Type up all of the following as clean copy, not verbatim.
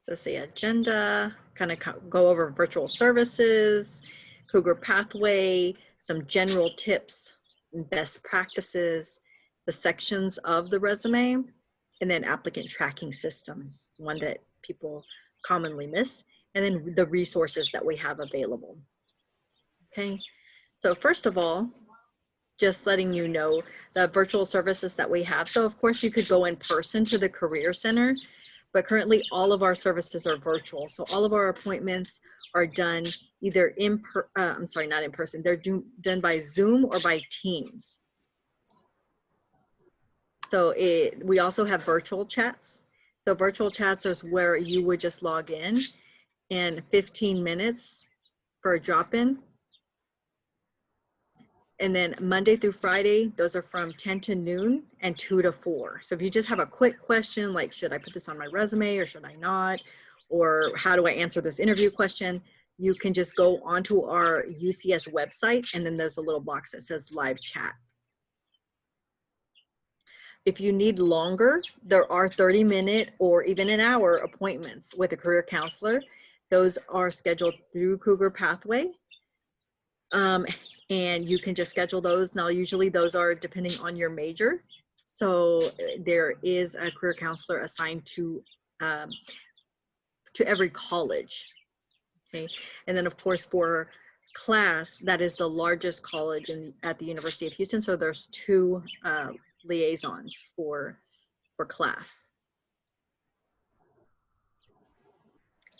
let's say agenda, kind of go over virtual services, Cougar Pathway, some general tips and best practices, the sections of the resume, and then applicant tracking systems, one that people commonly miss, and then the resources that we have available. Okay, so first of all, just letting you know the virtual services that we have. So of course you could go in person to the Career Center, but currently all of our services are virtual. So all of our appointments are done either not in person, they're done by Zoom or by Teams. So we also have virtual chats. So virtual chats is where you would just log in and 15 minutes for a drop-in. And then Monday through Friday, those are from 10 to noon and 2 to 4. So if you just have a quick question, like, should I put this on my resume or should I not? Or how do I answer this interview question? You can just go onto our UCS website, and then there's a little box that says live chat. If you need longer, there are 30-minute or even an hour appointments with a career counselor. Those are scheduled through Cougar Pathway. And you can just schedule those. Now, usually those are depending on your major. So there is a career counselor assigned to every college. Okay. And then of course for class, that is the largest college at the University of Houston. So there's 2 liaisons for class.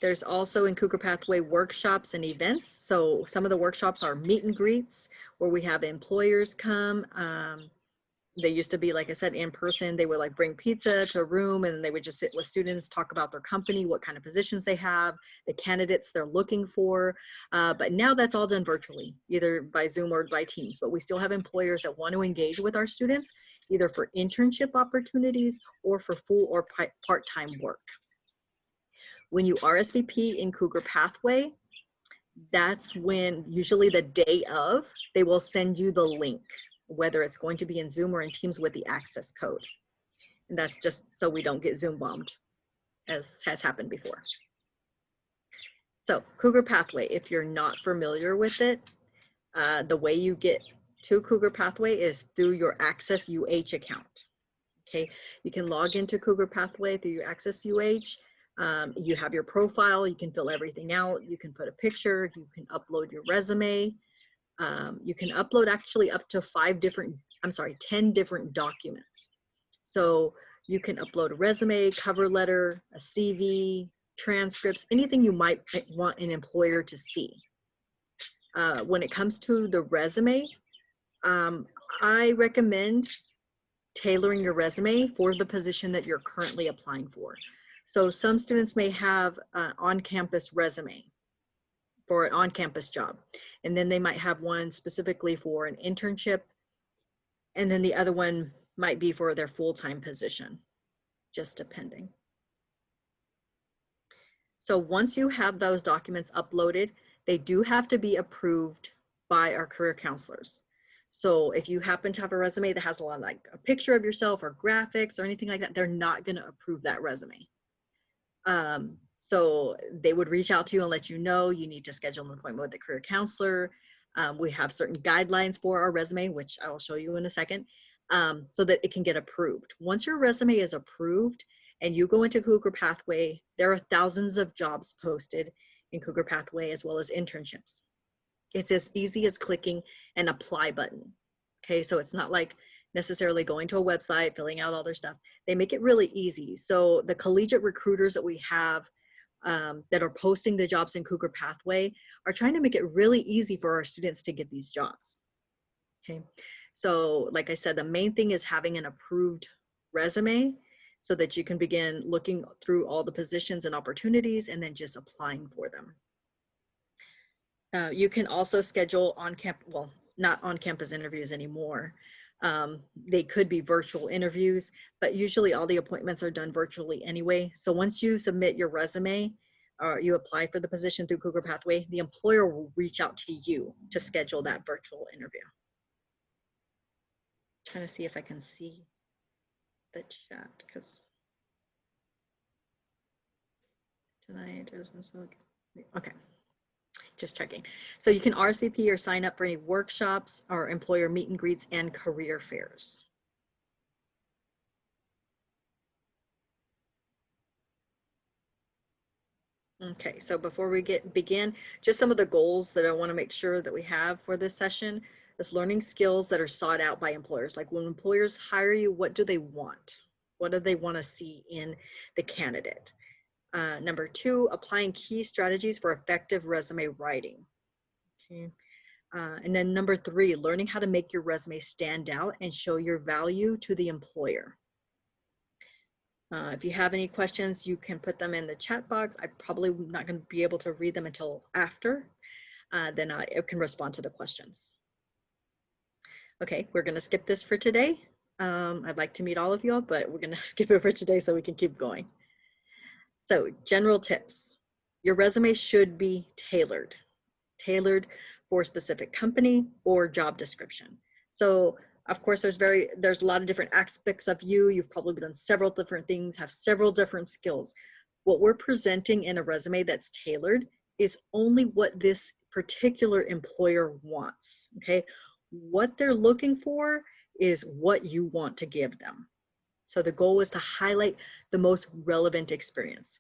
There's also in Cougar Pathway workshops and events. So some of the workshops are meet and greets where we have employers come. They used to be, like I said, in person. They would like bring pizza to a room and they would just sit with students, talk about their company, what kind of positions they have, the candidates they're looking for. But now that's all done virtually, either by Zoom or by Teams. But we still have employers that want to engage with our students, either for internship opportunities or for full or part-time work. When you RSVP in Cougar Pathway, that's when, usually the day of, they will send you the link, whether it's going to be in Zoom or in Teams with the access code. And that's just so we don't get Zoom bombed, as has happened before. So Cougar Pathway, if you're not familiar with it, the way you get to Cougar Pathway is through your Access UH account. Okay, you can log into Cougar Pathway through your Access UH. You have your profile, you can fill everything out, you can put a picture, you can upload your resume. You can upload actually up to 10 different documents. So you can upload a resume, cover letter, a CV, transcripts, anything you might want an employer to see. When it comes to the resume, I recommend tailoring your resume for the position that you're currently applying for. So some students may have an on-campus resume for an on-campus job, and then they might have one specifically for an internship, and then the other one might be for their full-time position, just depending. So once you have those documents uploaded, they do have to be approved by our career counselors. So if you happen to have a resume that has a lot like a picture of yourself or graphics or anything like that, they're not going to approve that resume. So they would reach out to you and let you know you need to schedule an appointment with the career counselor. We have certain guidelines for our resume, which I will show you in a second, so that it can get approved. Once your resume is approved and you go into Cougar Pathway, there are thousands of jobs posted in Cougar Pathway as well as internships. It's as easy as clicking an apply button. Okay, so it's not like necessarily going to a website, filling out all their stuff. They make it really easy. So the collegiate recruiters that we have that are posting the jobs in Cougar Pathway are trying to make it really easy for our students to get these jobs. Okay, so like I said, the main thing is having an approved resume so that you can begin looking through all the positions and opportunities and then just applying for them. You can also schedule not on-campus interviews anymore. They could be virtual interviews, but usually all the appointments are done virtually anyway. So once you submit your resume or you apply for the position through Cougar Pathway, the employer will reach out to you to schedule that virtual interview. Trying to see if I can see the chat because Tonight doesn't look okay. Just checking. So you can RSVP or sign up for any workshops or employer meet and greets and career fairs. Okay, so before we begin, just some of the goals that I want to make sure that we have for this session is learning skills that are sought out by employers. Like when employers hire you, what do they want? What do they want to see in the candidate? Number two, applying key strategies for effective resume writing. Okay. And then number three, learning how to make your resume stand out and show your value to the employer. If you have any questions, you can put them in the chat box. I'm probably not going to be able to read them until after. Then I can respond to the questions. Okay, we're going to skip this for today. I'd like to meet all of you all, but we're going to skip it for today so we can keep going. So general tips. Your resume should be tailored for a specific company or job description. So of course, there's a lot of different aspects of you. You've probably done several different things, have several different skills. What we're presenting in a resume that's tailored is only what this particular employer wants, okay? What they're looking for is what you want to give them. So the goal is to highlight the most relevant experience.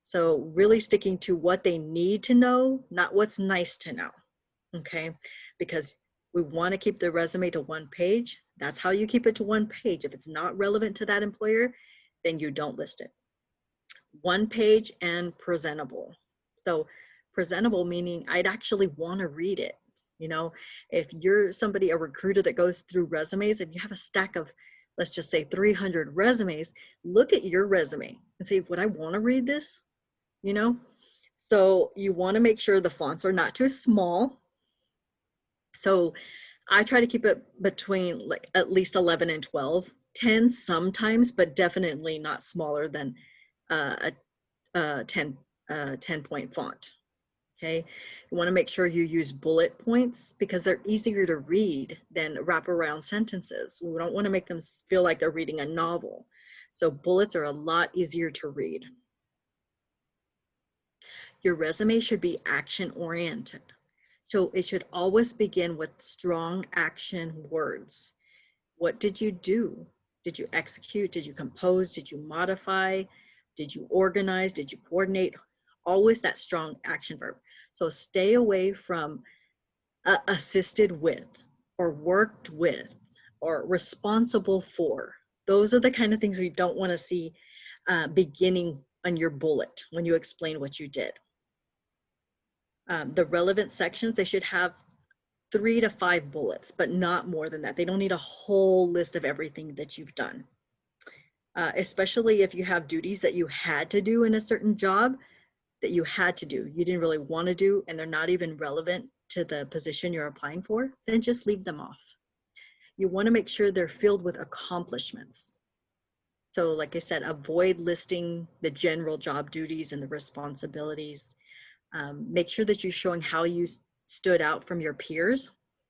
So really sticking to what they need to know, not what's nice to know, okay? Because we want to keep the resume to one page. That's how you keep it to one page. If it's not relevant to that employer, then you don't list it. One page and presentable. So presentable meaning I'd actually want to read it. You know, if you're somebody, a recruiter that goes through resumes, if you have a stack of, let's just say 300 resumes, look at your resume and say, would I want to read this? You know, so you want to make sure the fonts are not too small. So I try to keep it between like at least 11 and 12, 10 sometimes, but definitely not smaller than a 10 point font. Okay, you want to make sure you use bullet points because they're easier to read than wraparound sentences. We don't want to make them feel like they're reading a novel. So bullets are a lot easier to read. Your resume should be action oriented. So it should always begin with strong action words. What did you do? Did you execute? Did you compose? Did you modify? Did you organize? Did you coordinate? Always that strong action verb. So stay away from assisted with or worked with or responsible for. Those are the kind of things we don't want to see beginning on your bullet when you explain what you did. The relevant sections, they should have 3 to 5 bullets, but not more than that. They don't need a whole list of everything that you've done. Especially if you have duties that you had to do in a certain job that you had to do, you didn't really want to do, and they're not even relevant to the position you're applying for, then just leave them off. You want to make sure they're filled with accomplishments. So like I said, avoid listing the general job duties and the responsibilities. Make sure that you're showing how you stood out from your peers.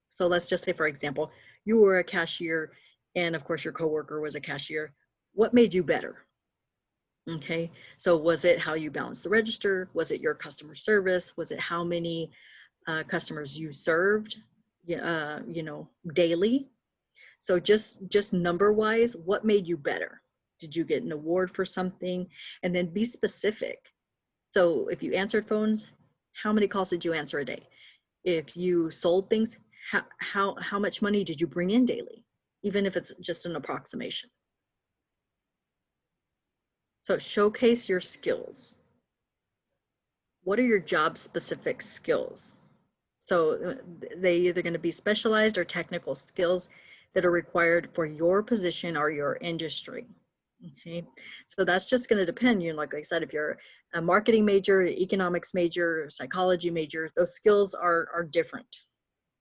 So let's just say, for example, you were a cashier and of course your coworker was a cashier. What made you better? Okay, so was it how you balanced the register? Was it your customer service? Was it how many customers you served, you know, daily? So just number wise, what made you better? Did you get an award for something? And then be specific. So if you answered phones, how many calls did you answer a day? If you sold things, how much money did you bring in daily? Even if it's just an approximation. So showcase your skills. What are your job specific skills? So they either going to be specialized or technical skills that are required for your position or your industry. Okay, so that's just going to depend. You know, like I said, if you're a marketing major, economics major, psychology major, those skills are different,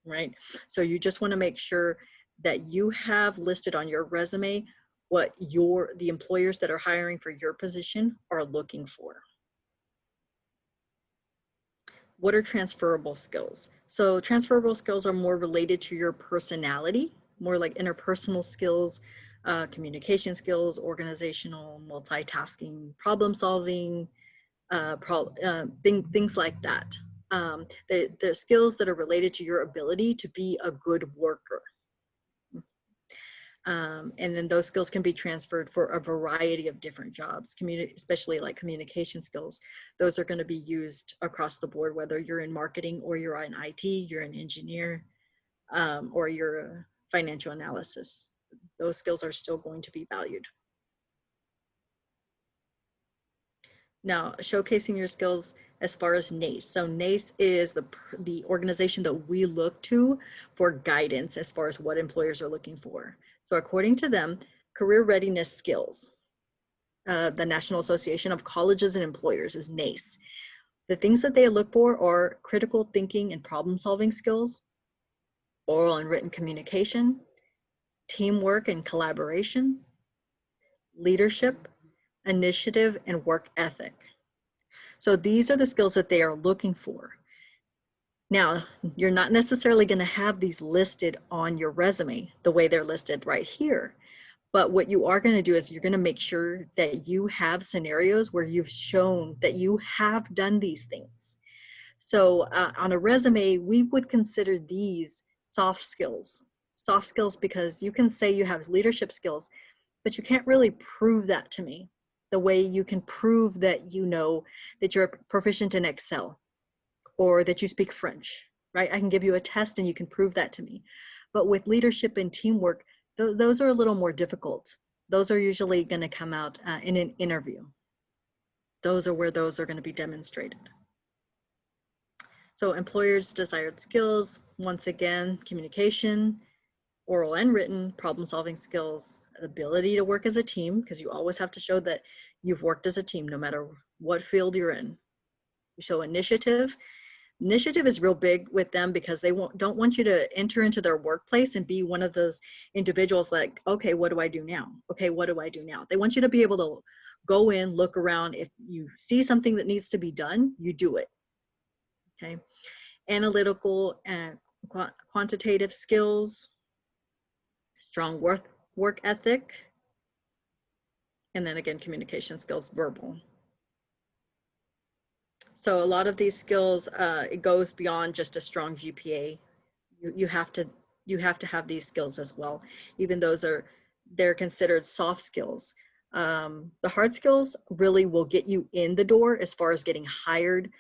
right? So you just want to make sure that you have listed on your resume what the employers that are hiring for your position are looking for. What are transferable skills? So transferable skills are more related to your personality, more like interpersonal skills, communication skills, organizational, multitasking, problem solving, things like that. The skills that are related to your ability to be a good worker. And then those skills can be transferred for a variety of different jobs, especially like communication skills. Those are going to be used across the board, whether you're in marketing or you're in IT, you're an engineer, or you're a financial analysis. Those skills are still going to be valued. Now, showcasing your skills as far as NACE. So NACE is the organization that we look to for guidance as far as what employers are looking for. So according to them, career readiness skills, the National Association of Colleges and Employers is NACE. The things that they look for are critical thinking and problem solving skills, oral and written communication, teamwork and collaboration, leadership, initiative, and work ethic. So these are the skills that they are looking for. Now, you're not necessarily going to have these listed on your resume the way they're listed right here. But what you are going to do is you're going to make sure that you have scenarios where you've shown that you have done these things. So on a resume, we would consider these soft skills. Soft skills because you can say you have leadership skills, but you can't really prove that to me the way you can prove that you know that you're proficient in Excel or that you speak French, right? I can give you a test and you can prove that to me. But with leadership and teamwork, those are a little more difficult. Those are usually going to come out in an interview. Those are where those are going to be demonstrated. So employers' desired skills, once again, communication, oral and written, problem-solving skills, ability to work as a team, because you always have to show that you've worked as a team no matter what field you're in. You show initiative. Initiative is real big with them because they don't want you to enter into their workplace and be one of those individuals like, okay, what do I do now? Okay, what do I do now? They want you to be able to go in, look around. If you see something that needs to be done, you do it. Okay. Analytical and quantitative skills, strong work ethic, and then again, communication skills, verbal. So a lot of these skills, it goes beyond just a strong GPA. You have to have these skills as well. Even they're considered soft skills. The hard skills really will get you in the door as far as getting hired.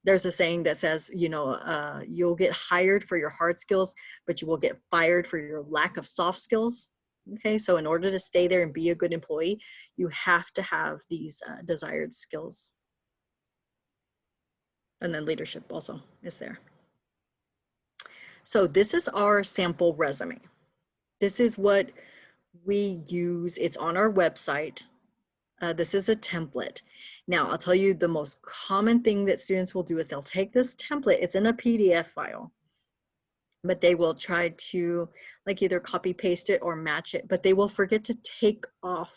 There's a saying that says, you'll get hired for your hard skills, but you will get fired for your lack of soft skills. Okay, so in order to stay there and be a good employee, you have to have these desired skills. And then leadership also is there. So this is our sample resume. This is what we use. It's on our website. This is a template. Now, I'll tell you the most common thing that students will do is they'll take this template. It's in a PDF file, but they will try to like either copy paste it or match it, but they will forget to take off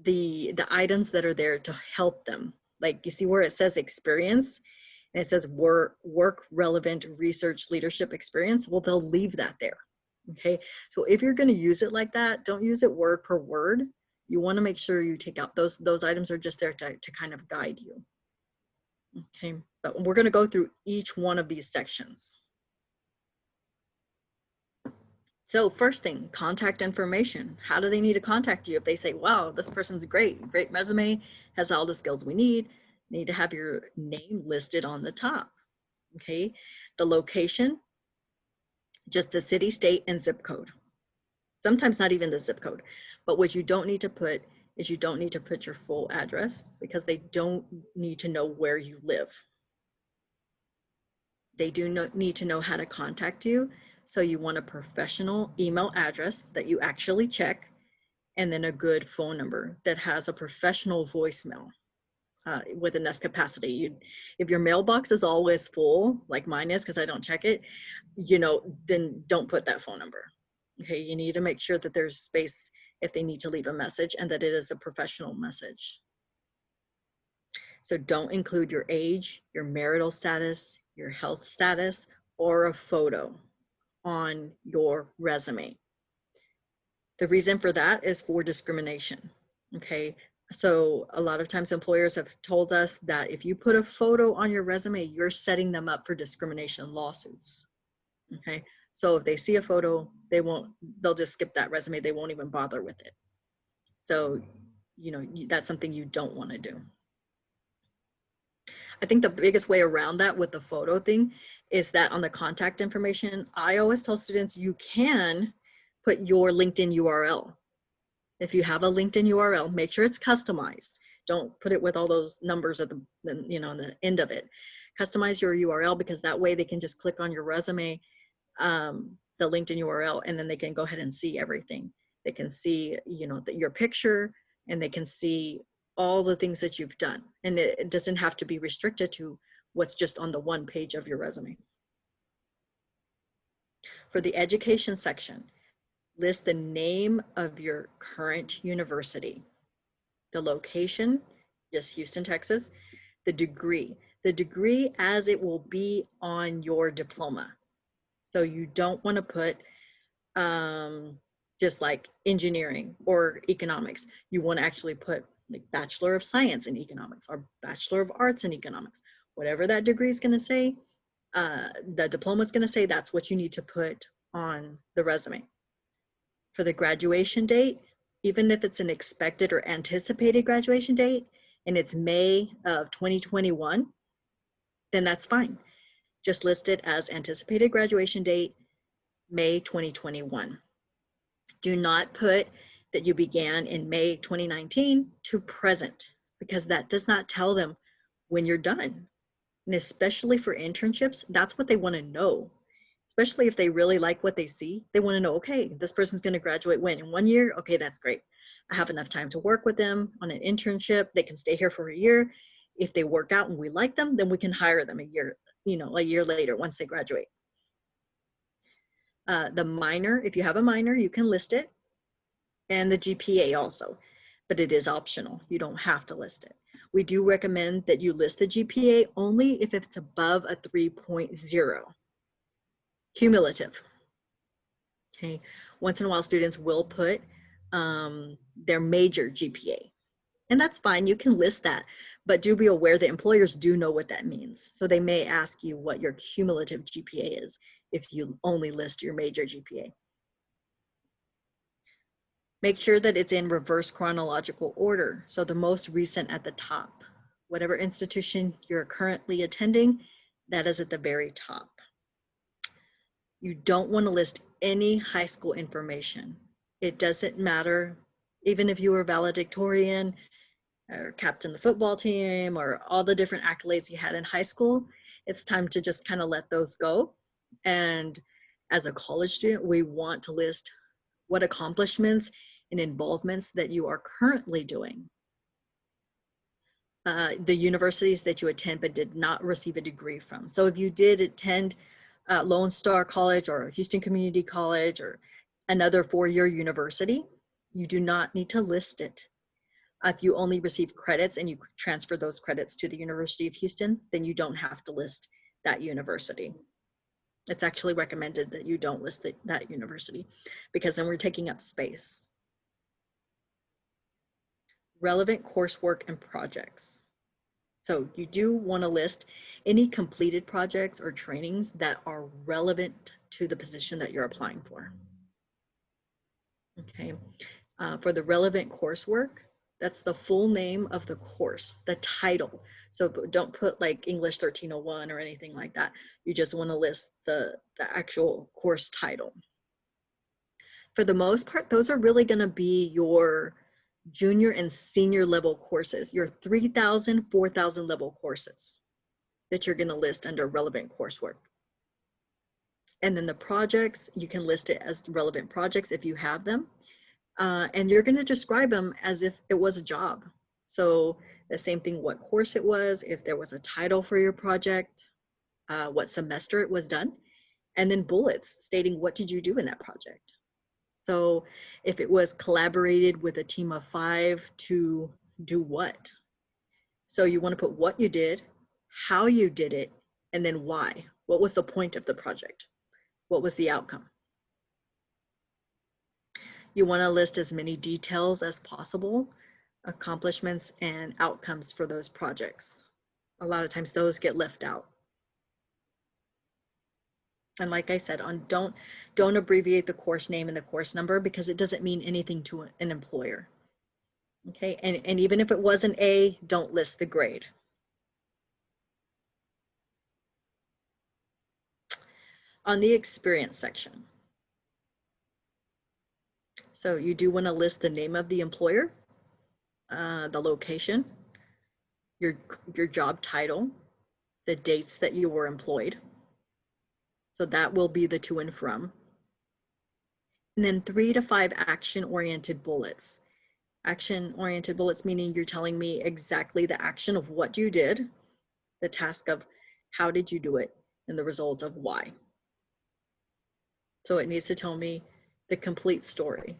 the items that are there to help them. Like you see where it says experience and it says work relevant research leadership experience. Well, they'll leave that there. Okay. So if you're going to use it like that, don't use it word per word. You want to make sure you take out those items are just there to kind of guide you. Okay. But we're going to go through each one of these sections. So first thing, contact information. How do they need to contact you? If they say, wow, this person's great resume, has all the skills we need to have your name listed on the top. Okay. The location, just the city, state, and zip code. Sometimes not even the zip code. But what you don't need to put is you don't need to put your full address because they don't need to know where you live. They do not need to know how to contact you. So you want a professional email address that you actually check, and then a good phone number that has a professional voicemail with enough capacity. If your mailbox is always full, like mine is because I don't check it, then don't put that phone number. Okay, you need to make sure that there's space if they need to leave a message and that it is a professional message. So don't include your age, your marital status, your health status, or a photo on your resume. The reason for that is for discrimination. Okay, So a lot of times employers have told us that if you put a photo on your resume, you're setting them up for discrimination lawsuits. Okay. So if they see a photo, they'll just skip that resume. They won't even bother with it. So, that's something you don't want to do. I think the biggest way around that with the photo thing is that on the contact information, I always tell students you can put your LinkedIn URL. If you have a LinkedIn URL, make sure it's customized. Don't put it with all those numbers at on the end of it. Customize your URL, because that way they can just click on your resume, the LinkedIn URL, and then they can go ahead and see everything. They can see, your picture, and they can see all the things that you've done. And it doesn't have to be restricted to what's just on the one page of your resume. For the education section, list the name of your current university, the location, just Houston, Texas, the degree as it will be on your diploma. So you don't want to put just like engineering or economics. You want to actually put like Bachelor of Science in Economics or Bachelor of Arts in Economics. Whatever that degree is going to say, the diploma is going to say, that's what you need to put on the resume. For the graduation date, even if it's an expected or anticipated graduation date and it's May of 2021, then that's fine. Just list it as anticipated graduation date, May 2021. Do not put that you began in May 2019 to present, because that does not tell them when you're done. And especially for internships, that's what they want to know. Especially if they really like what they see, they want to know, okay, this person's going to graduate when? In 1 year? Okay, that's great. I have enough time to work with them on an internship. They can stay here for a year. If they work out and we like them, then we can hire them a year later once they graduate. The minor, if you have a minor, you can list it, and the GPA also, but it is optional. You don't have to list it. We do recommend that you list the GPA only if it's above a 3.0. Cumulative. Okay. Once in a while, students will put their major GPA, and that's fine. You can list that, but do be aware that employers do know what that means. So they may ask you what your cumulative GPA is if you only list your major GPA. Make sure that it's in reverse chronological order. So the most recent at the top. Whatever institution you're currently attending, that is at the very top. You don't want to list any high school information. It doesn't matter, even if you were valedictorian or captain the football team or all the different accolades you had in high school, it's time to just kind of let those go. And as a college student, we want to list what accomplishments and involvements that you are currently doing. The universities that you attend but did not receive a degree from. So if you did attend Lone Star College or Houston Community College or another four-year university, you do not need to list it. If you only receive credits and you transfer those credits to the University of Houston, then you don't have to list that university. It's actually recommended that you don't list that university, because then we're taking up space. Relevant coursework and projects. So you do want to list any completed projects or trainings that are relevant to the position that you're applying for. Okay. For the relevant coursework, that's the full name of the course, the title. So don't put like English 1301 or anything like that. You just want to list the actual course title. For the most part, those are really going to be your junior and senior level courses, your 3,000, 4,000 level courses that you're going to list under relevant coursework. And then the projects, you can list it as relevant projects if you have them. And you're going to describe them as if it was a job. So the same thing, what course it was, if there was a title for your project, what semester it was done, and then bullets stating what did you do in that project. So if it was collaborated with a team of 5 to do what? So you want to put what you did, how you did it, and then why. What was the point of the project? What was the outcome? You want to list as many details as possible accomplishments and outcomes for those projects. A lot of times those get left out. And like I said, don't abbreviate the course name and the course number, because it doesn't mean anything to an employer. Okay, and even if it was an A, don't list the grade. On the experience section, so you do want to list the name of the employer, the location, your job title, the dates that you were employed. So that will be the to and from. And then 3 to 5 action-oriented bullets. Action-oriented bullets meaning you're telling me exactly the action of what you did, the task of how did you do it, and the result of why. So it needs to tell me the complete story.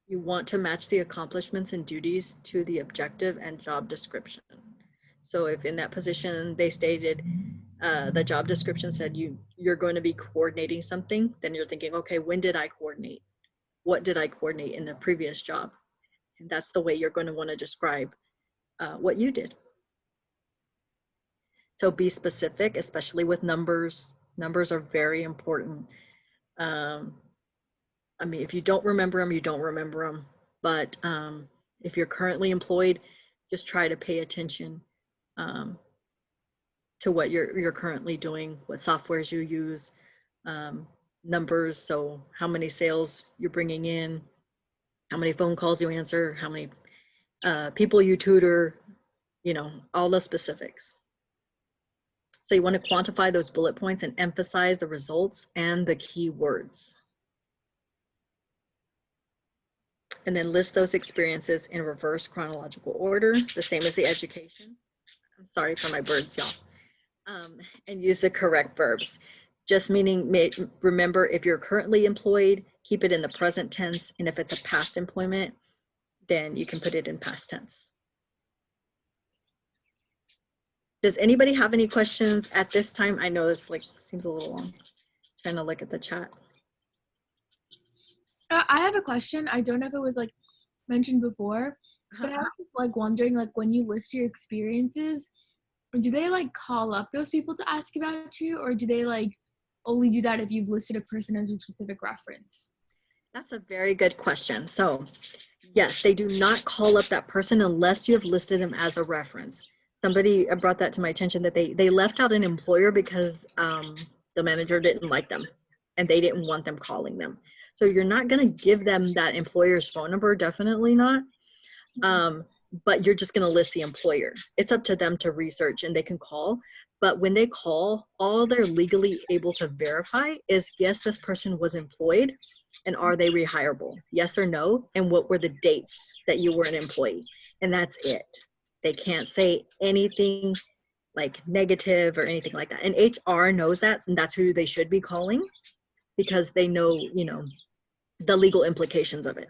You want to match the accomplishments and duties to the objective and job description. So if in that position they stated, the job description said you're going to be coordinating something, then you're thinking, okay, when did I coordinate? What did I coordinate in the previous job? And that's the way you're going to want to describe what you did. So be specific, especially with numbers. Numbers are very important. I mean, if you don't remember them, you don't remember them. But if you're currently employed, just try to pay attention to what you're currently doing, what softwares you use, numbers. So how many sales you're bringing in, how many phone calls you answer, how many people you tutor, you know, all the specifics. So you want to quantify those bullet points and emphasize the results and the key words. And then list those experiences in reverse chronological order, the same as the education. I'm sorry for my birds, y'all. And use the correct verbs. Just meaning, remember, if you're currently employed, keep it in the present tense. And if it's a past employment, then you can put it in past tense. Does anybody have any questions at this time? I know this seems a little long. Trying to look at the chat. I have a question. I don't know if it was mentioned before, but I was just wondering, when you list your experiences, do they call up those people to ask about you, or do they only do that if you've listed a person as a specific reference? That's a very good question. So yes, they do not call up that person unless you have listed them as a reference. Somebody brought that to my attention, that they left out an employer because the manager didn't like them and they didn't want them calling them. So you're not going to give them that employer's phone number, definitely not. But you're just going to list the employer. It's up to them to research, and they can call. But when they call, all they're legally able to verify is, yes, this person was employed, and are they rehireable? Yes or no? And what were the dates that you were an employee? And that's it. They can't say anything negative or anything like that. And HR knows that, and that's who they should be calling, because they know, the legal implications of it.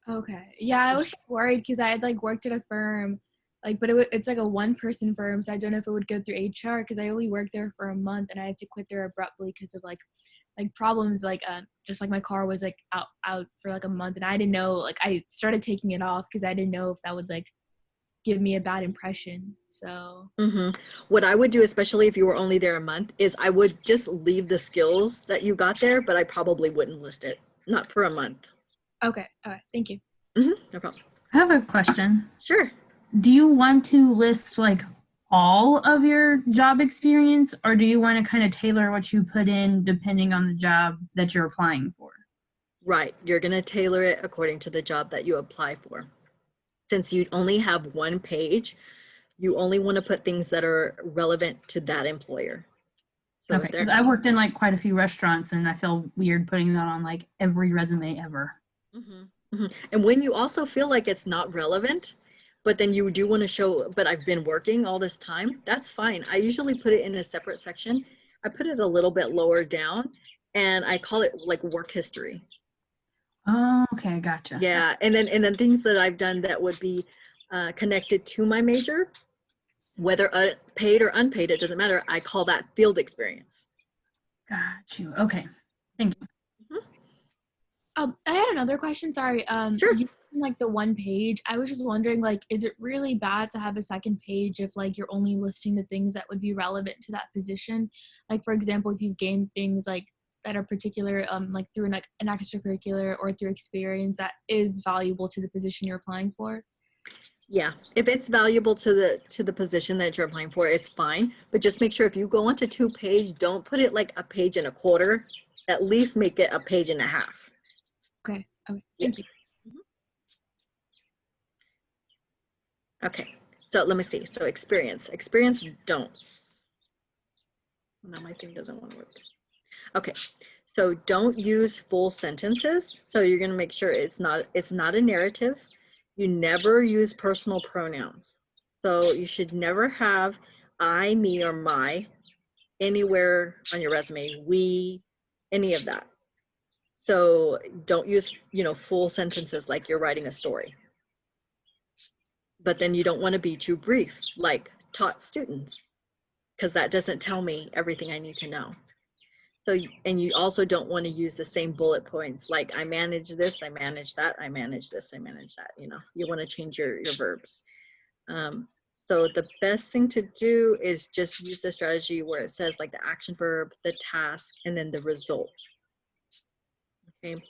Okay. Yeah, I was just worried because I had worked at a firm, but it's a one-person firm, so I don't know if it would go through HR because I only worked there for a month and I had to quit there abruptly because of problems, just my car was out for a month, and I didn't know, I started taking it off because I didn't know if that would give me a bad impression. So what I would do, especially if you were only there a month, is I would just leave the skills that you got there, but I probably wouldn't list it, not for a month. Okay. All right. Thank you. No problem. I have a question. Sure. Do you want to list all of your job experience, or do you want to kind of tailor what you put in depending on the job that you're applying for? Right. You're going to tailor it according to the job that you apply for. Since you only have one page, you only want to put things that are relevant to that employer. So okay, because I worked in quite a few restaurants, and I feel weird putting that on every resume ever. And when you also feel like it's not relevant, but then you do want to show, but I've been working all this time, that's fine. I usually put it in a separate section. I put it a little bit lower down, and I call it work history. Oh, okay, gotcha. Yeah, and then things that I've done that would be connected to my major, whether paid or unpaid, it doesn't matter. I call that field experience. Got you. Okay, thank you. I had another question. Sorry. Sure. You like the one page. I was just wondering, like, is it really bad to have a second page if like you're only listing the things that would be relevant to that position? Like, for example, if you've gained things like that are particular, like through like an extracurricular or through experience that is valuable to the position you're applying for. Yeah, if it's valuable to the position that you're applying for, it's fine. But just make sure if you go onto 2-page, don't put it like a page and a quarter. At least make it a page and a half. Okay. Okay. Yeah. Thank you. Okay, so let me see. So experience don'ts. No, my thing doesn't want to work. Okay, so don't use full sentences. So you're going to make sure it's not a narrative. You never use personal pronouns. So you should never have I, me, or my anywhere on your resume, we, any of that. So don't use, full sentences like you're writing a story. But then you don't want to be too brief, like taught students, because that doesn't tell me everything I need to know. So, and you also don't want to use the same bullet points, like I manage this, I manage that, I manage this, I manage that, you want to change your verbs. So the best thing to do is just use the strategy where it says like the action verb, the task, and then the result. Okay.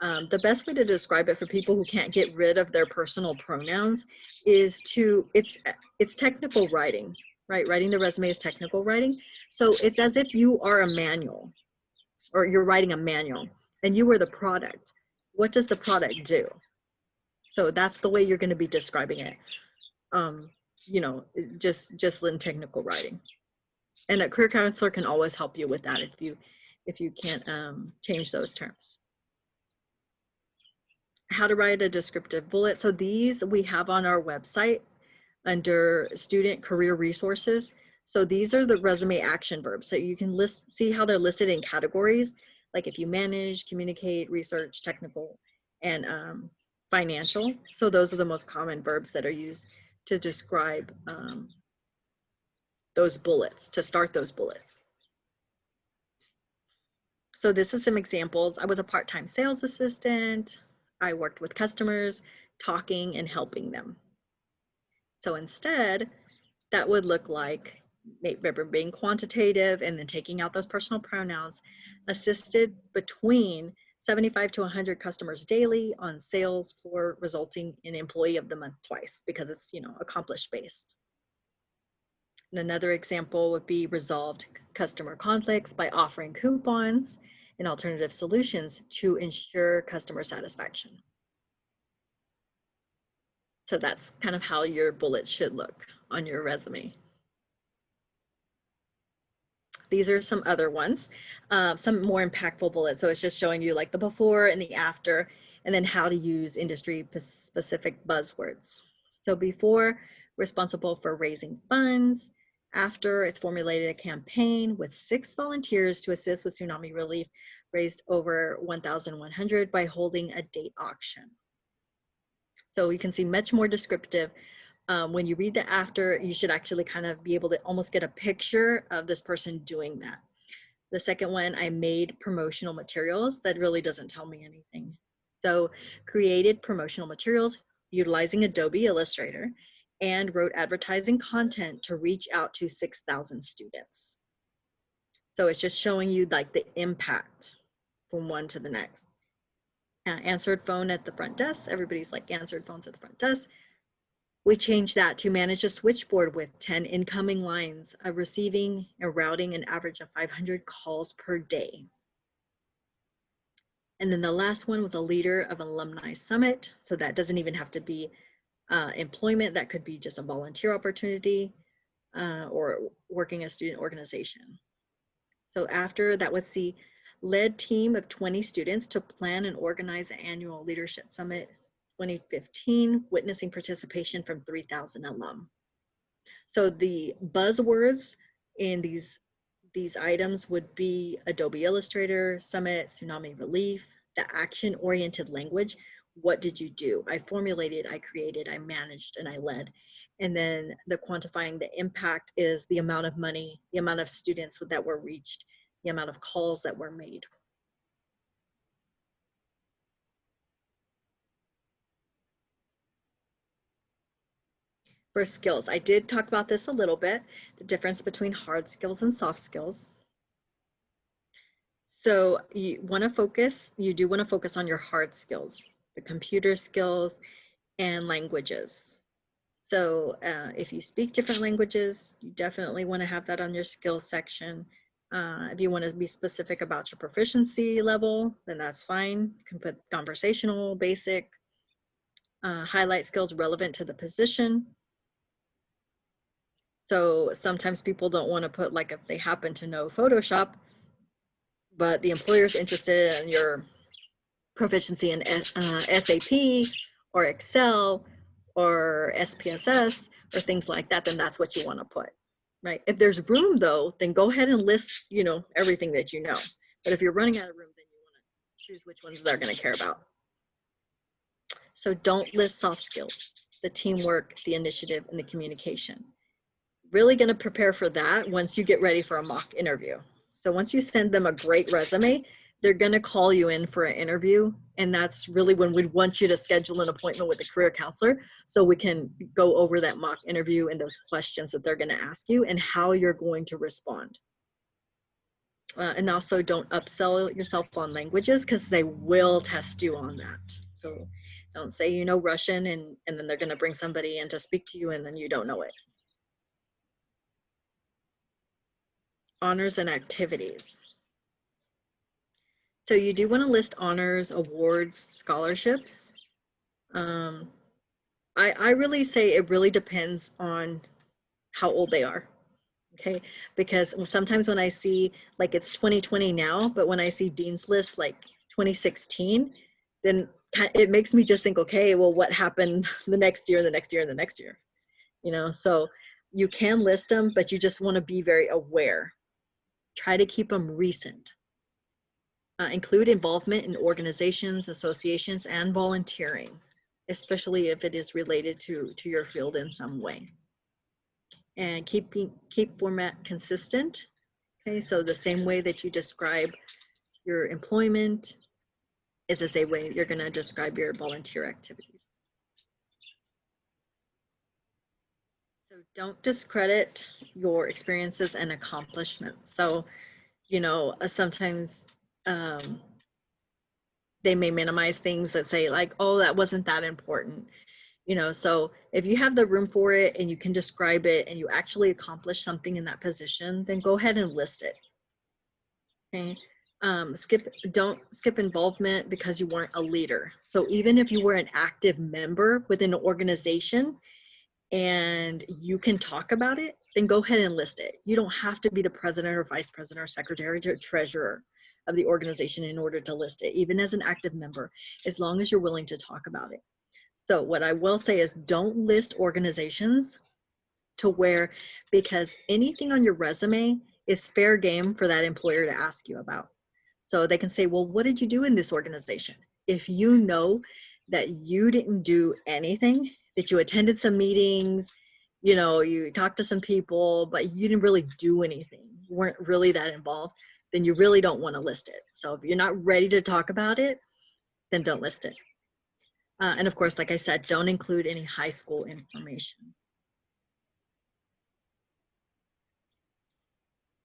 The best way to describe it for people who can't get rid of their personal pronouns is it's technical writing, right? Writing the resume is technical writing. So it's as if you are a manual, or you're writing a manual and you were the product. What does the product do? So that's the way you're going to be describing it. Just in technical writing. And a career counselor can always help you with that if you can't change those terms. How to write a descriptive bullet. So these we have on our website under student career resources. So these are the resume action verbs. So you can see how they're listed in categories, like if you manage, communicate, research, technical, and financial. So those are the most common verbs that are used to describe those bullets, to start those bullets. So this is some examples. I was a part-time sales assistant. I worked with customers, talking and helping them. So instead, that would look like being quantitative and then taking out those personal pronouns, assisted between 75 to 100 customers daily on sales floor, resulting in employee of the month twice, because it's, accomplished based. And another example would be resolved customer conflicts by offering coupons and alternative solutions to ensure customer satisfaction. So that's kind of how your bullets should look on your resume. These are some other ones, some more impactful bullets. So it's just showing you like the before and the after, and then how to use industry specific buzzwords. So before, responsible for raising funds. After, it's formulated a campaign with 6 volunteers to assist with tsunami relief, raised over 1,100 by holding a date auction. So you can see much more descriptive. When you read the after, you should actually kind of be able to almost get a picture of this person doing that. The second one, I made promotional materials. That really doesn't tell me anything. So created promotional materials utilizing Adobe Illustrator and wrote advertising content to reach out to 6,000 students. So it's just showing you like the impact from one to the next. Answered phone at the front desk. Everybody's like answered phones at the front desk. We changed that to manage a switchboard with 10 incoming lines, receiving and routing an average of 500 calls per day. And then the last one was a leader of an alumni summit. So that doesn't even have to be employment. That could be just a volunteer opportunity or working a student organization. So after that was the led team of 20 students to plan and organize an annual leadership summit 2015, witnessing participation from 3,000 alum. So the buzzwords in these items would be Adobe Illustrator, Summit, Tsunami Relief, the action-oriented language. What did you do? I formulated, I created, I managed, and I led. And then the quantifying the impact is the amount of money, the amount of students that were reached, the amount of calls that were made. For skills, I did talk about this a little bit, the difference between hard skills and soft skills. So you do want to focus on your hard skills, the computer skills and languages. So if you speak different languages, you definitely want to have that on your skills section. If you want to be specific about your proficiency level, then that's fine. You can put conversational, basic, highlight skills relevant to the position. So sometimes people don't want to put, like, if they happen to know Photoshop, but the employer's interested in your proficiency in SAP or Excel or SPSS or things like that, then that's what you want to put, right? If there's room though, then go ahead and list, everything that you know. But if you're running out of room, then you want to choose which ones they're going to care about. So don't list soft skills, the teamwork, the initiative, and the communication. Really going to prepare for that once you get ready for a mock interview. So once you send them a great resume, they're going to call you in for an interview. And that's really when we'd want you to schedule an appointment with a career counselor so we can go over that mock interview and those questions that they're going to ask you and how you're going to respond. And also don't upsell yourself on languages because they will test you on that. So don't say you know Russian and then they're going to bring somebody in to speak to you and then you don't know it. Honors and activities. So you do want to list honors, awards, scholarships. I really say it really depends on how old they are. Okay, because sometimes when I see, like, it's 2020 now, but when I see Dean's List like 2016, then it makes me just think, okay, well, what happened the next year, the next year, and the next year? So you can list them, but you just want to be very aware. Try to keep them recent. Include involvement in organizations, associations, and volunteering, especially if it is related to your field in some way. And keep format consistent. Okay, so the same way that you describe your employment is the same way you're going to describe your volunteer activities. So don't discredit your experiences and accomplishments. So, sometimes they may minimize things that say, like, oh, that wasn't that important. So if you have the room for it and you can describe it and you actually accomplish something in that position, then go ahead and list it. Okay. Don't skip involvement because you weren't a leader. So even if you were an active member within an organization and you can talk about it, then go ahead and list it. You don't have to be the president or vice president or secretary or treasurer of the organization in order to list it, even as an active member, as long as you're willing to talk about it. So what I will say is don't list organizations because anything on your resume is fair game for that employer to ask you about. So they can say, well, what did you do in this organization? If you know that you didn't do anything, that you attended some meetings, you talked to some people, but you didn't really do anything, you weren't really that involved, then you really don't want to list it. So if you're not ready to talk about it, then don't list it. And of course, like I said, don't include any high school information.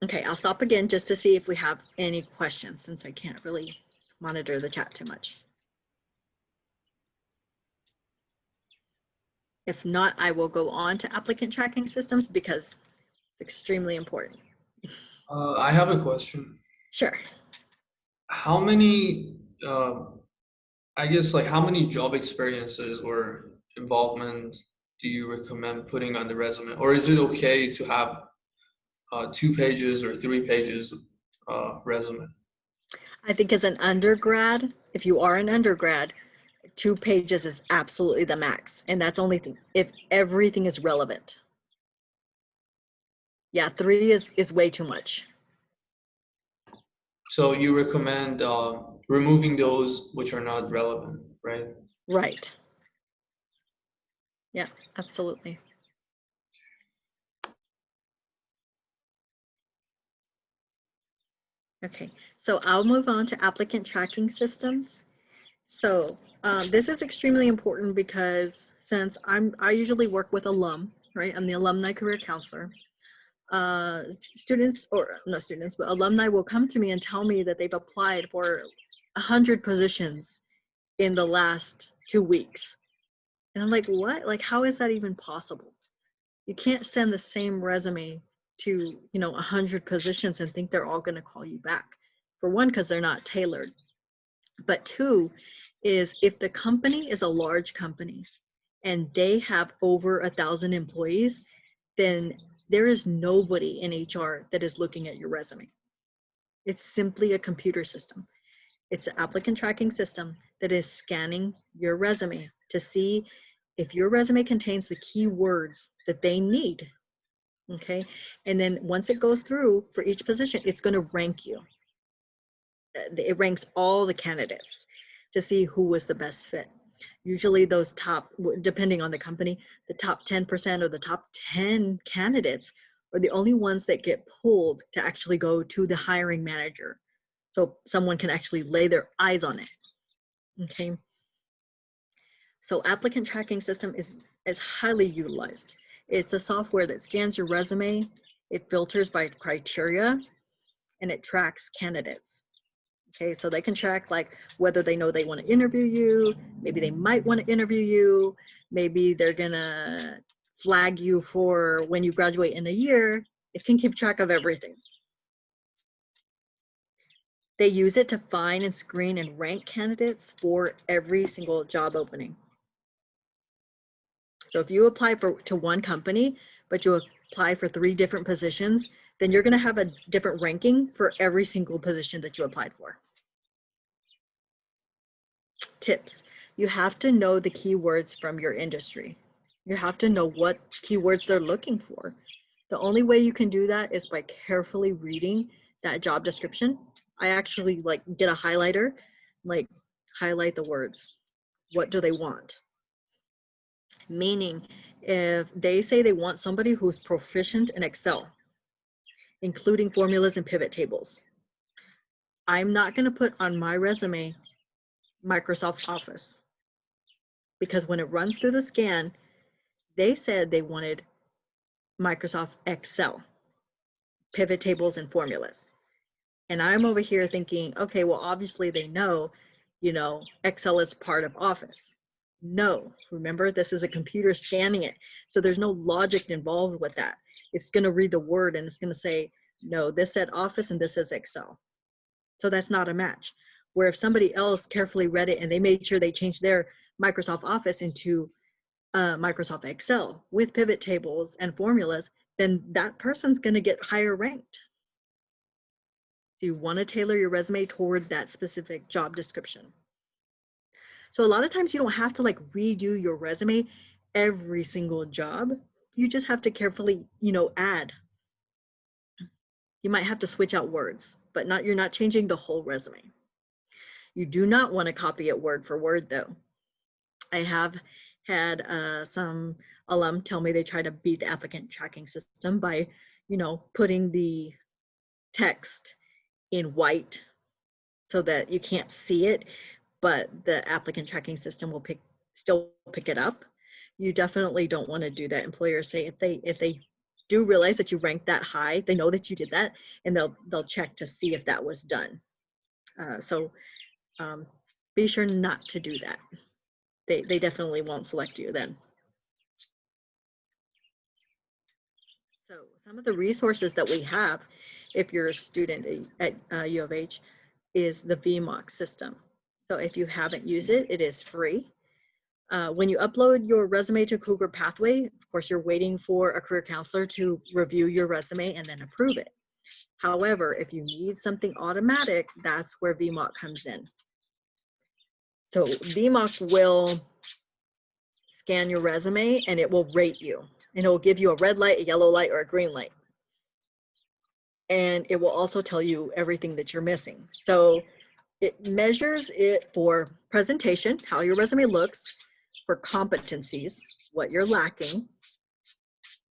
Okay, I'll stop again just to see if we have any questions since I can't really monitor the chat too much. If not, I will go on to applicant tracking systems because it's extremely important. I have a question. Sure. How many, I guess, like, how many job experiences or involvement do you recommend putting on the resume? Or is it okay to have 2 pages or 3 pages resume? I think as an undergrad, if you are an undergrad, 2 pages is absolutely the max. And that's only if everything is relevant. Yeah, 3 is way too much. So you recommend removing those which are not relevant, right? Right. Yeah, absolutely. Okay, so I'll move on to applicant tracking systems. So This is extremely important because since I usually work with alum, right? I'm the alumni career counselor. Students, or not students, but alumni will come to me and tell me that they've applied for 100 positions in the last 2 weeks. And I'm like, what? Like, how is that even possible? You can't send the same resume to, 100 positions and think they're all going to call you back. For one, because they're not tailored. But two is if the company is a large company and they have over 1,000 employees, then there is nobody in HR that is looking at your resume. It's simply a computer system. It's an applicant tracking system that is scanning your resume to see if your resume contains the keywords that they need. Okay. And then once it goes through for each position, it's going to rank you. It ranks all the candidates to see who was the best fit. Usually those top, depending on the company, the top 10% or the top 10 candidates are the only ones that get pulled to actually go to the hiring manager. So someone can actually lay their eyes on it. Okay. So applicant tracking system is highly utilized. It's a software that scans your resume, it filters by criteria, and it tracks candidates. Okay, so they can track like whether they know they want to interview you, maybe they might want to interview you, maybe they're gonna flag you for when you graduate in a year. It can keep track of everything. They use it to find and screen and rank candidates for every single job opening. So if you apply to one company, but you apply for 3 different positions, then you're gonna have a different ranking for every single position that you applied for. Tips. You have to know the keywords from your industry. You have to know what keywords they're looking for. The only way you can do that is by carefully reading that job description. I actually like get a highlighter, like highlight the words. What do they want? Meaning, if they say they want somebody who's proficient in Excel, including formulas and pivot tables, I'm not going to put on my resume Microsoft Office, because when it runs through the scan, they said they wanted Microsoft Excel, pivot tables and formulas. And I'm over here thinking, okay, well, obviously they know, Excel is part of Office. No, remember, this is a computer scanning it. So there's no logic involved with that. It's going to read the word and it's going to say, no, this said Office and this says Excel. So that's not a match. Where if somebody else carefully read it and they made sure they changed their Microsoft Office into Microsoft Excel with pivot tables and formulas, then that person's going to get higher ranked. So you want to tailor your resume toward that specific job description. So a lot of times you don't have to like redo your resume every single job. You just have to carefully, add. You might have to switch out words, but you're not changing the whole resume. You do not want to copy it word for word though. I have had some alum tell me they try to beat the applicant tracking system by, putting the text in white so that you can't see it, but the applicant tracking system will still pick it up. You definitely don't want to do that. Employers say if they do realize that you rank that high, they know that you did that, and they'll check to see if that was done. So be sure not to do that. They definitely won't select you then. So some of the resources that we have, if you're a student at U of H, is the VMOC system. So if you haven't used it, it is free. When you upload your resume to Cougar Pathway, of course, you're waiting for a career counselor to review your resume and then approve it. However, if you need something automatic, that's where VMOC comes in. So VMOC will scan your resume and it will rate you. And it will give you a red light, a yellow light, or a green light. And it will also tell you everything that you're missing. So it measures it for presentation, how your resume looks, for competencies, what you're lacking,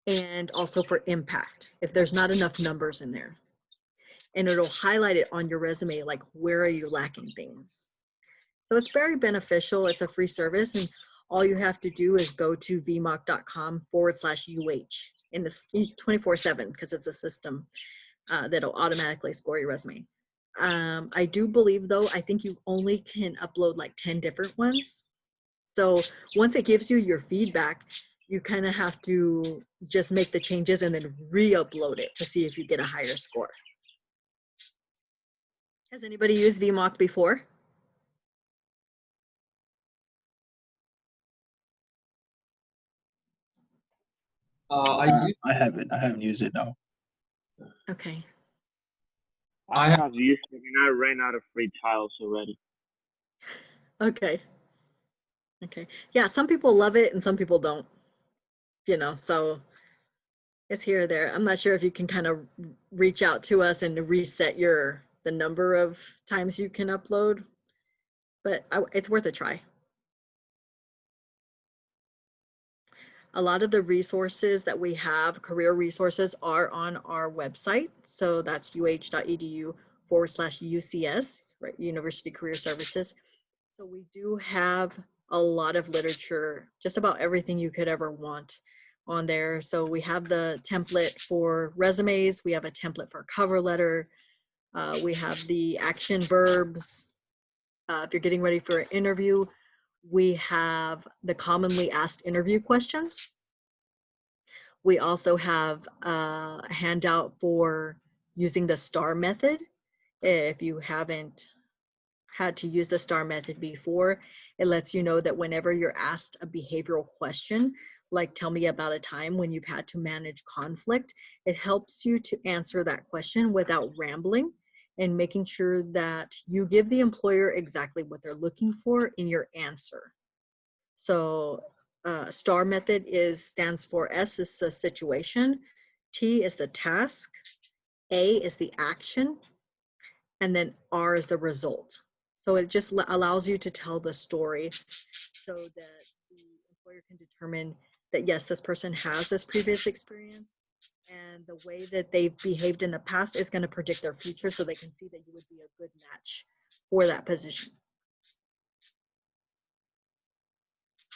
and also for impact, if there's not enough numbers in there. And it'll highlight it on your resume, like where are you lacking things. So it's very beneficial. It's a free service, and all you have to do is go to vmock.com/UH in the 24/7, because it's a system that'll automatically score your resume. I do believe, though, I think you only can upload like 10 different ones. So once it gives you your feedback, you kind of have to just make the changes and then re-upload it to see if you get a higher score. Has anybody used VMock before? I I haven't used it, no. Okay. I I have- have used it and I ran out of free trials already. Okay. Okay. Yeah, some people love it and some people don't, you know, so it's here or there. I'm not sure if you can kind of reach out to us and reset the number of times you can upload, but it's worth a try. A lot of the resources that we have, career resources, are on our website. So that's uh.edu/UCS, right? University Career Services. So we do have a lot of literature, just about everything you could ever want on there. So we have the template for resumes. We have a template for cover letter. We have the action verbs. If you're getting ready for an interview, we have the commonly asked interview questions. We also have a handout for using the STAR method. If you haven't had to use the STAR method before, it lets you know that whenever you're asked a behavioral question, like tell me about a time when you've had to manage conflict, it helps you to answer that question without rambling and making sure that you give the employer exactly what they're looking for in your answer. So STAR method stands for S is the situation, T is the task, A is the action, and then R is the result. So it just allows you to tell the story so that the employer can determine that, yes, this person has this previous experience, and the way that they've behaved in the past is going to predict their future, so they can see that you would be a good match for that position.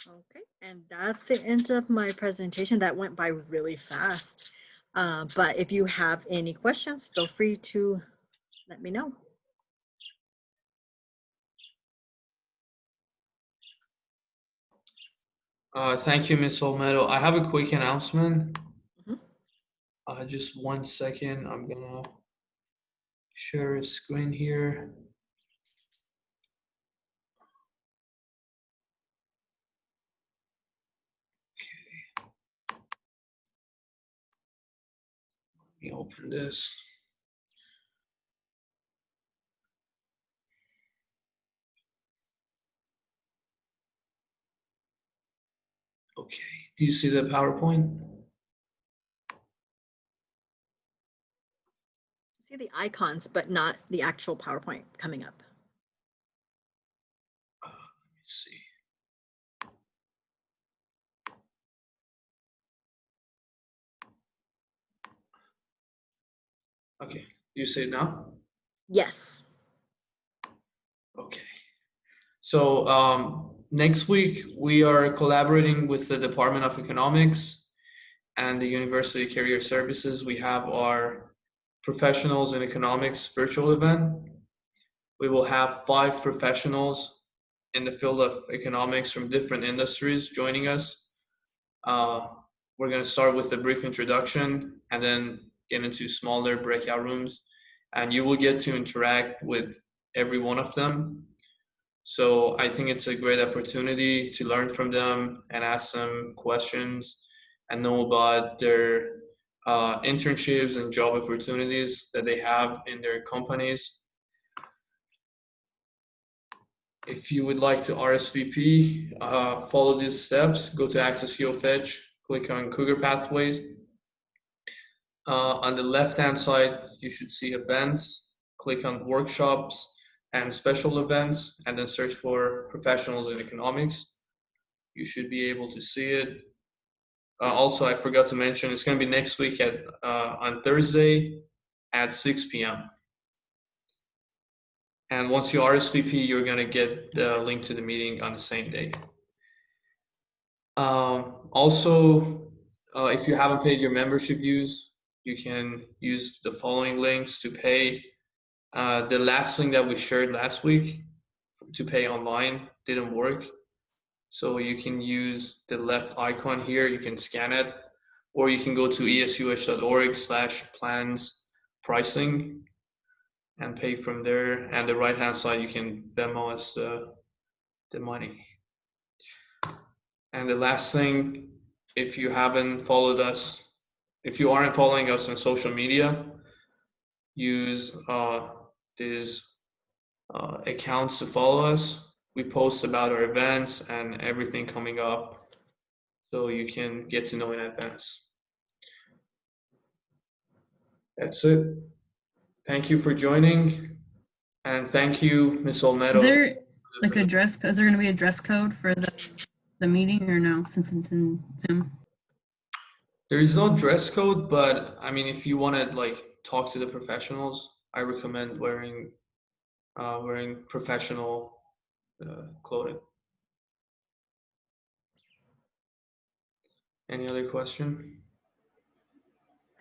Okay, and that's the end of my presentation. That went by really fast. But if you have any questions, feel free to let me know. Thank you, Ms. Olmedo. I have a quick announcement. Mhm. Just 1 second. I'm gonna share a screen here. Let me open this. Okay, do you see the PowerPoint? See the icons, but not the actual PowerPoint coming up. Let me see. Okay, do you see it now? Yes. Okay. So next week, we are collaborating with the Department of Economics and the University Career Services. We have our Professionals in Economics virtual event. We will have 5 professionals in the field of economics from different industries joining us. We're going to start with a brief introduction and then get into smaller breakout rooms. And you will get to interact with every one of them. So I think it's a great opportunity to learn from them and ask them questions and know about their internships and job opportunities that they have in their companies. If you would like to RSVP, follow these steps. Go to Access HealFetch, click on Cougar Pathways. On the left-hand side, you should see events. Click on workshops and special events, and then search for professionals in economics. You should be able to see it. Also, I forgot to mention, it's going to be next week on Thursday at 6 p.m. And once you RSVP, you're gonna get the link to the meeting on the same day. Also, if you haven't paid your membership dues, you can use the following links to pay. The last link that we shared last week to pay online didn't work. So you can use the left icon here, you can scan it, or you can go to esuh.org/plans pricing and pay from there. And the right-hand side, you can Venmo us the money. And the last thing, if you aren't following us on social media, use these accounts to follow us. We post about our events and everything coming up, so you can get to know in advance. That's it. Thank you for joining, and thank you, Ms. Olmedo. Is there like a dress? Is there going to be a dress code for the meeting or no? Since it's in Zoom. There is no dress code, but I mean, if you want to like talk to the professionals, I recommend wearing professional clothing. Any other question?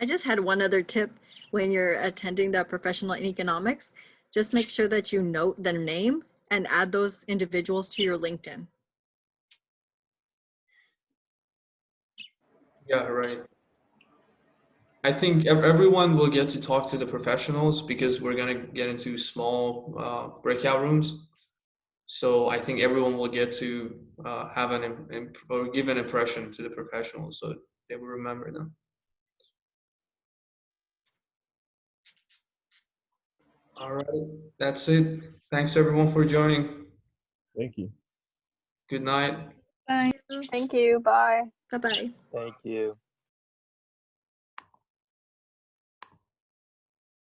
I just had one other tip when you're attending the professional in economics. Just make sure that you note their name and add those individuals to your LinkedIn. Yeah, right. I think everyone will get to talk to the professionals because we're going to get into small breakout rooms. So I think everyone will get to have or give an impression to the professionals so they will remember them. All right, that's it. Thanks everyone for joining. Thank you. Good night. Bye. Thank you. Bye. Bye-bye. Thank you.